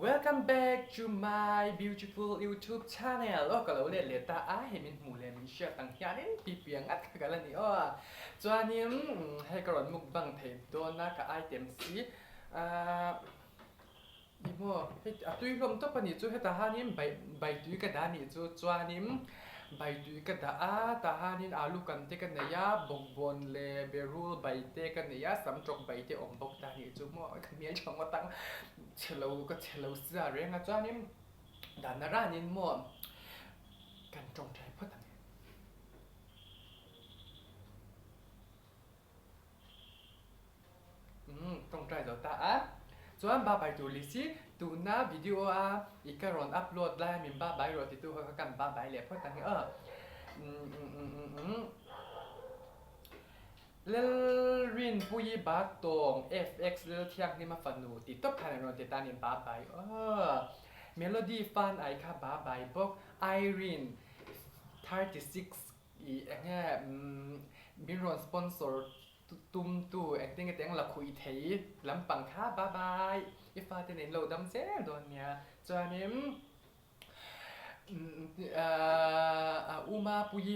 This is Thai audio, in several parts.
Welcome back to my beautiful YouTube channel. Cái lâu lệ lệ ta á hệ mình mù lệ mình share tăng nhà đến bị biển ắt cái là này cho nên hay cái lần mục bằng thể đó na cái item gì đi mua hay tuy lom top này chú hay ta ha nín bài tuy cái đá này chú cho nên bài tuy cái đá ta ha nín alu kan te cái này ya bông bồn lệ berul bài te cái này ya sắm trộn bài te ôm bốc ta này chú mua cái miếng trong cái tăng cheloก็ chelo เสียเรื่องอ่ะจ้านี่ด่านนารานินมั่วกันจงใจพูดต่างจงใจต่อตาอ่ะส่วนบ้าไปดูลิซี่ดูหน้าวิดีโออ่ะอีกการอนอัพโหลดได้มีบ้าไปรอติดตัวเขากันบ้าไปเลยพูดต่างเลรินปุยบักตง FX เลเที่ยงนี่มาฟันนูติดตบภายในรอนติดตานินบ้าไปเมโลดี้ฟันไอค่ะบ้าไปบอกไอริน36อีเนี่ยมีรอนสปอนเซอร์ตุ้มตู้แอคติ้งกันแต่งละคุยเทยลำปังค่ะบ้าไปอีฟ้าจะเน้นโหลดดำเจ้โดนเนี่ยจานิมอุมาปุย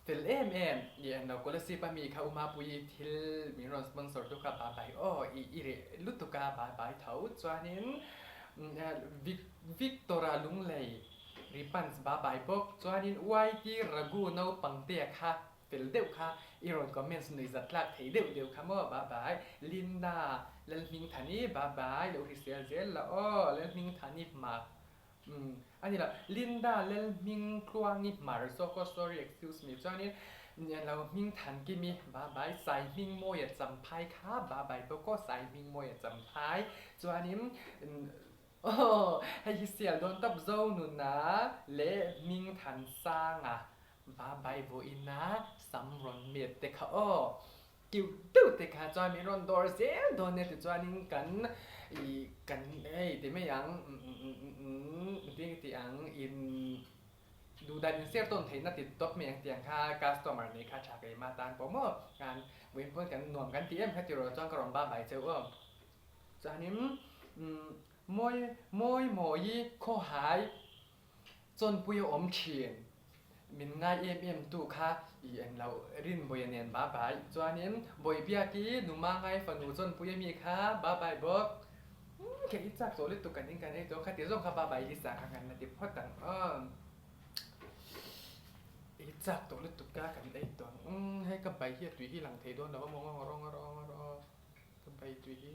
till yeah no ko lesi pa mi kha uma pui thil mi ron sponsor tu ka ba bai i re lut tu ka ba bai thau chuanin Victoria Lunglei Ripans ba bai bok chuanin YT Ragu no pangte kha fel deu kha i ron comments nei zatlak thei deu kha mo ba bai Linda Lelming Thani ba bai lo ri sel zel la Lelming Thani maอันนี้ละลินดาเล่นมิงครัวนิมาร์โซก็ sorry excuse me จ้านี่เนี่ยเรามิงทันกิมีบ้าใบใส่มิงโมยจำพายค่ะบ้าใบก็ใส่มิงโมยจำพายจ้านี่ให้เสียโดนตับโซนุนนะเละมิงทันสร้างบ้าใบโบอินะสำรอนเมียดเด็กกิวตู้เด็กจ้ามีรอนดอร์เซลโดนเนี่ยจ้านี่กันแต่ไม่ยังที่อังอินดูดันเสียต้นเทนติดตบเมียงเตียงค่ากัสตอมาร์ในค่าฉากไอมาตานผมว่าการเว้นเพื่อนกันหน่วงกันเตรียมให้ติโรจ้องกระรอมบ้าใบเจ้าจากนี้มวยข้อหายจนปุยอมเฉียนมินง่ายตู้ค่ะอีอันเรารินบอยเนียนบ้าใบจากนี้บอยเบียกี้หนุ่มมาไงฝันหนูจนปุยมีค่ะบ้าใบบอกแค่อีจักโซลิตุกันนิ่งกันได้ตัวค่ะที่ส่งข้าบ้าใบลิซ่ากันนะที่พ่อตังอีจักตัวลิตุก้ากันได้ตัวให้กับใบเฮียตุยที่หลังเทด้วยแล้วว่ามองว่ารอกับใบตุยที่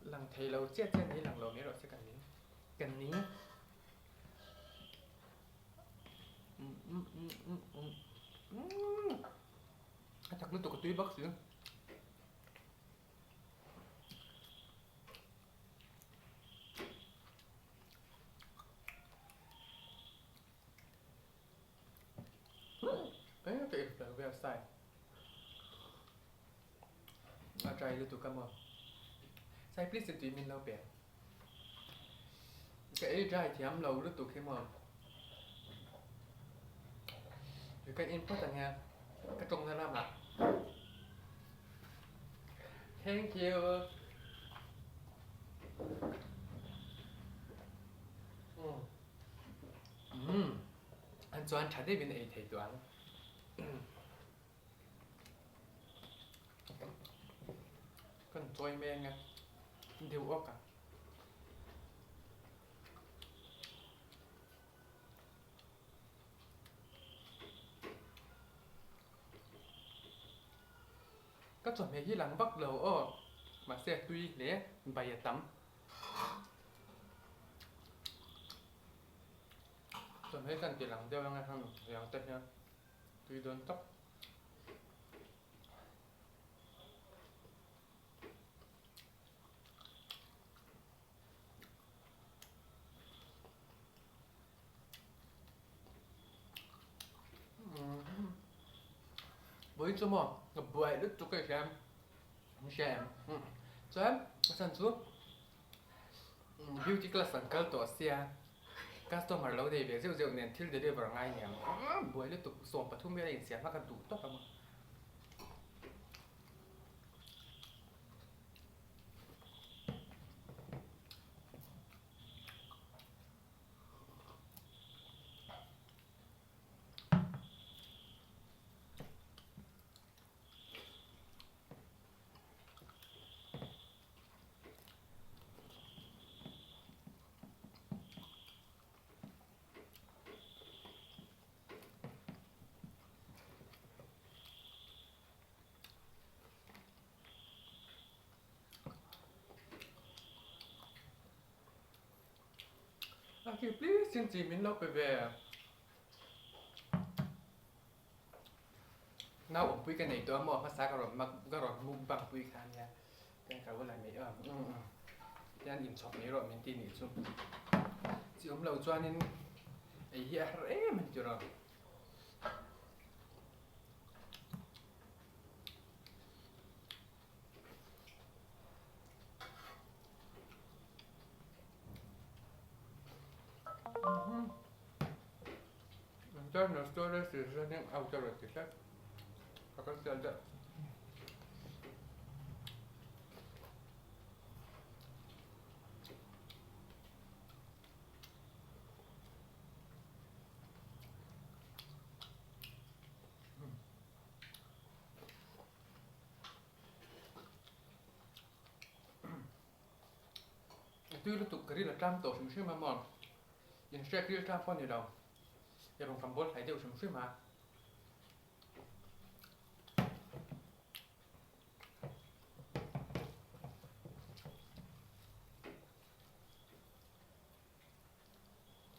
หลังเทเราเจ๊นี้หลังเราเนี่ยเราจะกันนี้จักลิตุกตุยบักสิOkay, we have side. I'll try a little come on. Side please to me low bear. Okay, try to low little come on. You can input and have a trong ra làm ạ. Thank you. Anh cho anh trả tiền bên này thầy toán. Cần trôi men nha, điều ốc các chuẩn bị lắng bắt đầu mà xe tuy để bày tắm chuẩn bị cần chỉ lắng đeo ngay không lắng tết nha tuy đơn tóc với cho mỏ gặp bưởi đứt cho cái xem cho em sản xuất beauty class sản cơ tổ xe customer เราได้แบบเร็วๆเนี่ยที่ได้บางง่ายเนี่ยบวยแล้วตุกส่งปทุมไม่ได้เสียมากกันตุกตกกัน Aki please xin chỉ mình lâu về nào ông cái nàyตัวหมอภาษากระหล่ำมักกระหล่ำมุกบังปุยคันเนี่ยแต่เขาว่าอะไรไม่ย่านอินช็อปนี้เราเป็นที่นี่ซุ่มจิอมเราจวนนี่ไอ้เหี้ยมันจะรอมันจะน่าสตอรี่สิ่งนี้เอาจะรอติดแล้วเขาก็จะ tu lu tu kari la tram to shim shim ma mon yin shek kri tram pon ni dong ya bong kam bol hai deu shim shim ma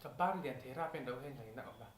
กับบ้านเรียนเทราเป็นเราเห็นไหนนะออกมา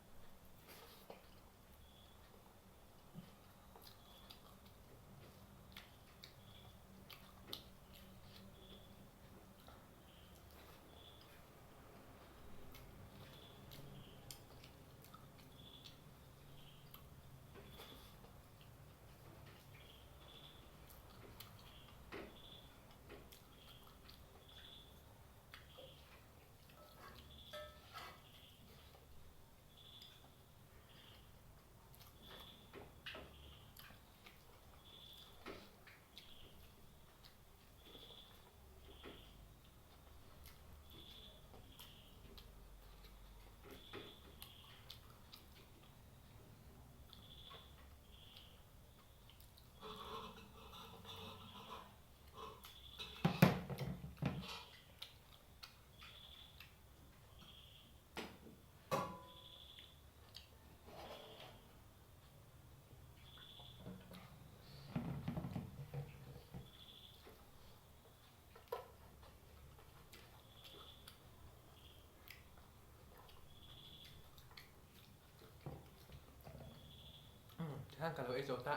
ทางกันเราไอโซตา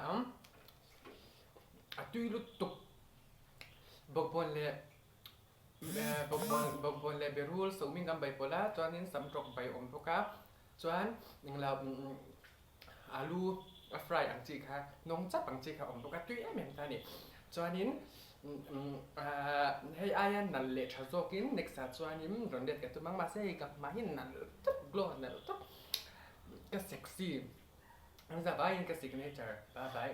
ตุยลุตุกบกบนเลยบกบนเลยเบรูลสูงมิงกัมไบโพล่าจวนนี้สำตรงไปอมทุกครับจวนยังเราอาลูฟรายอังจีค่ะน้องจับอังจีค่ะอมทุกครับตุยเหมือนกันนี่จวนนี้ให้อายันนั่นเละชาโซกินเน็กซ์จวนนี้รอนเด็ดกับตัวมังมาเซ่กับมาหินนั่นตุ๊บกลอนั่นตุ๊บก็เซ็กซี่อันนี้จะไปยังกับซิกเนเจอร์บายบาย